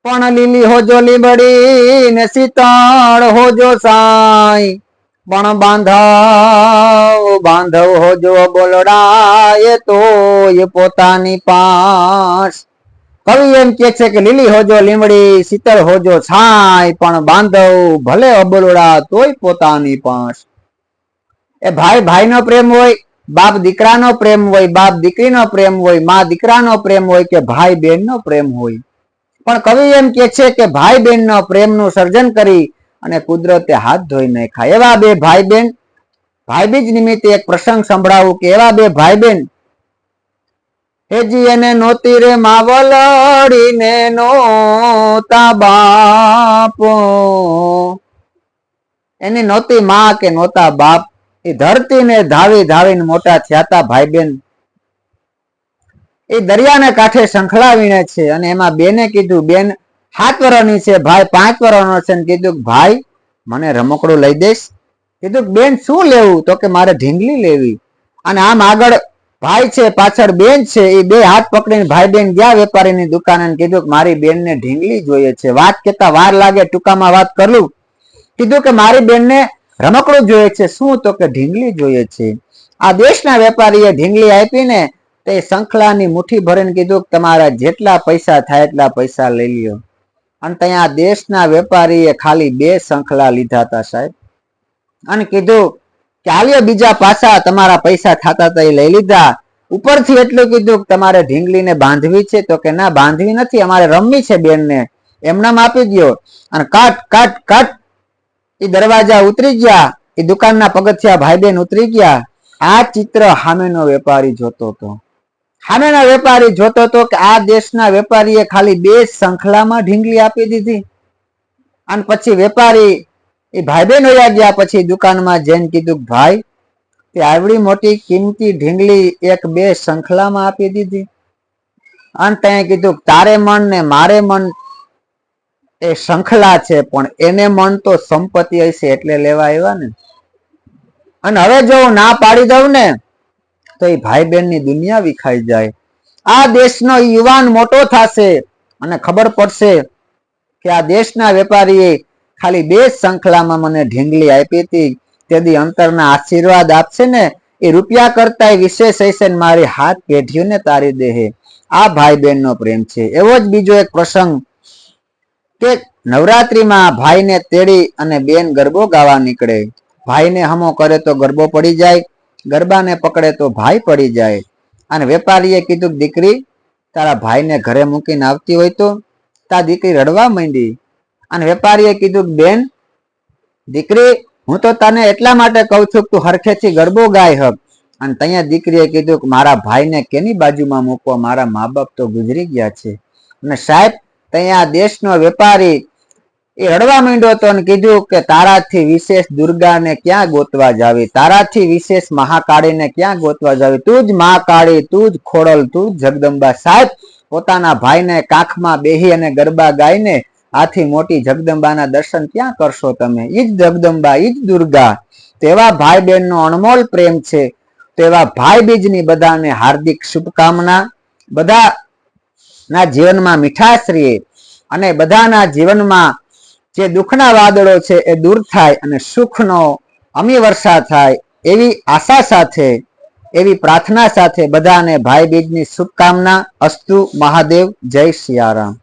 પણ લીલી હોજો લીમડી ને શીતળ હોજો સાઈ, પણ બાંધવ હોજો બોલડા એ તો એ પોતાની પાસ. કવિ એમ કે છે કે લીલી હોજો લીમડી શીતળ હોજો છાય, પણ બાંધવ ભલે અબોલડા તોય પોતાની પાસ. એ ભાઈ ભાઈનો પ્રેમ હોય, બાપ દીકરાનો પ્રેમ હોય, બાપ દીકરીનો પ્રેમ હોય, માં દીકરાનો પ્રેમ હોય કે ભાઈ બહેનનો પ્રેમ હોય, પણ કવિ એમ કે છે કે ભાઈ બહેનનો પ્રેમનું સર્જન કરી અને કુદરતે હાથ ધોઈ નાખ્યા. એવા બે ભાઈ બહેન, ભાઈબીજ નિમિત્તે એક પ્રસંગ સંભળાવું કે એવા બે ભાઈ બહેન, હેજી એને નોતી રે માવલડી ને નોતા બાપ, એની નોતી માં કે નોતા બાપ. એ ધરતી ને ધાવી ધાવીને મોટા થયા હતા ભાઈ બેન. એ દરિયાને કાંઠે સંખલાવીને છે અને એમાં બેને કીધું, બેન 7 વર્ષની છે, ભાઈ 5 વર્ષનો છે, ને કીધું ભાઈ મને રમકડું લઈ દઈશ. કીધું બેન શું લેવું? તો કે મારે ઢીંગલી લેવી. અને આમ આગળ ભાઈ છે, પાછળ બેન છે. એ બે હાથ પકડીને ભાઈ બેન ગયા વેપારીની દુકાને, કીધું કે મારી બેનને ઢીંગલી જોઈએ છે. વાત કેતા વાર લાગે, ટૂંકામાં વાત કરું. કીધું કે મારી બેનને રમકડું જોઈએ છે. શું? તો કે ઢીંગલી જોઈએ છે. આ દેશના વેપારીએ ઢીંગલી આપીને તે શંખલાની મુઠ્ઠી ભરીને કીધું કે તમારા જેટલા પૈસા થાય એટલા પૈસા લઈ લ્યો. અને ત્યાં દેશના વેપારીએ ખાલી 2 શંખલા લીધા હતા સાહેબ, અને કીધું કે આલ્યો બીજા પાછા તમારા પૈસા થતા હતા એ લઈ લીધા. ઉપરથી એટલું કીધું કે તમારે ઢીંગલીને બાંધવી છે? તો કે ના બાંધવી નથી, અમારે રમવી છે બેનને, એમનામ આપી દો. અને કાટ કાટ કાટ એ દરવાજા ઉતરી ગયા, એ દુકાનના પગથિયા ભાઈ બેન ઉતરી ગયા. આ ચિત્ર સામેનો વેપારી જોતો હતો. સામેના વેપારી જોતો હતો કે આ દેશના વેપારીએ ખાલી 2 શંખલામાં ઢીંગલી આપી દીધી. અને પછી વેપારી એ ભાઈ બેન વયા ગયા. પછી દુકાનમાં જઈને કીધું ભાઈ તે આવડી મોટી કિંમતી ઢીંગલી 1-2 શંખલામાં આપી દીધી. અને ત્યાં કીધું તારે મન ને મારે મન એ શંખલા છે, પણ એને મન તો સંપત્તિ હશે એટલે લેવા આવ્યા ને. અને હવે જો હું ના પાડી દઉં ને તો એ ભાઈ બહેનની દુનિયા વિખાઈ જાય. આ દેશનો યુવાન મોટો થશે અને ખબર પડશે કે આ દેશના વેપારીએ ખાલી 2 શંખલામાં મને ઢીંગલી આપી હતી. તેથી અંતરના આશીર્વાદ આપશે ને એ રૂપિયા કરતા વિશેષ હશે ને મારી હાથ પેઢીઓને તારી દેહે. આ ભાઈ બહેનનો પ્રેમ છે. એવો જ બીજો એક પ્રસંગ કે નવરાત્રીમાં ભાઈને તેડી અને બેન ગરબો ગાવા નીકળે. ભાઈને હમો કરે તો ગરબો પડી જાય, ગરબાને પકડે તો ભાઈ પડી જાય. અને વેપારીએ કીધું દીકરી તારા ભાઈને ઘરે મૂકીને આવતી હોય તો? તા દીકરી રડવા માંડી. અને વેપારીએ કીધું બેન દીકરી હું તો તને એટલા માટે કહું છું કે તું હરખેથી ગરબો ગાય હક. અને ત્યાં દીકરીએ કીધું કે મારા ભાઈને કેની બાજુમાં મૂકવો, મારા મા બાપ તો ગુજરી ગયા છે. અને સાહેબ ત્યાં દેશનો વેપારી એ રડવા માંડ્યો હતો અને કીધું કે તારાથી વિશેષ દુર્ગાને ક્યાં ગોતવા જાવી, તારાથી વિશેષ મહાકાળીને ક્યાં ગોતવા જાવી, તું જ મહાકાળી, તું જ ખોડલ, તું જ જગદંબા. સાહેબ પોતાના ભાઈને કાખમાં બેહી અને ગરબા ગાઈને આથી મોટી જગદંબાના દર્શન ક્યાં કરશો તમે? ઈ જ જગદંબા, ઈ જ દુર્ગા. તેવા ભાઈ બહેનનો અણમોલ પ્રેમ છે. તેવા ભાઈ બીજની બધાને હાર્દિક શુભકામના. બધાના જીવનમાં મીઠાશ રહે અને બધાના જીવનમાં જે દુઃખના વાદળો છે એ દૂર થાય અને સુખનો અમી વર્ષા થાય એવી આશા સાથે, એવી પ્રાર્થના સાથે બધાને ભાઈ બીજની શુભકામના. અસ્તુ. મહાદેવ. જય સિયારામ.